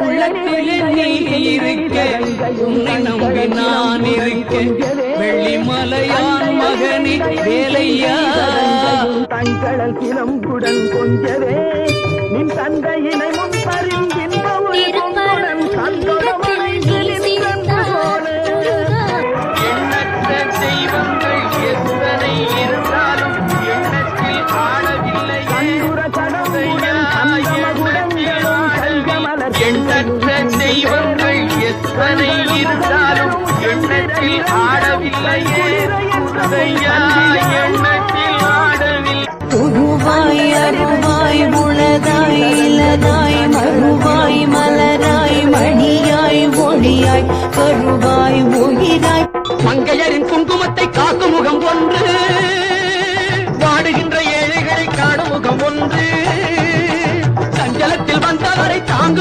உள்ளத்திலே நீ இருக்க உன்னை நம்பி நான் இருக்க வெள்ளிமலையான் மகனே வேலையா தங்கடல் சிலம்புடன் கொஞ்சவே நின் தந்தையினை முன் பறிந்தின்ப ஒரு பொங்குடன் எண்ணற்ற தெய்வங்கள் எத்தனை இருந்தாலும் எண்ணத்தில் ஆடவில்லை எண்ணற்ற தெய்வங்கள் எத்தனை இருந்தாலும் எண்ணத்தில் ஆடவில்லையே எண்ணத்தில் ஆடவில்லை உருவாய் அருவாய் உளதாய் இலதாய் மறுவாய் மலராய் மணியாய் ஒளியாய் கருவாய்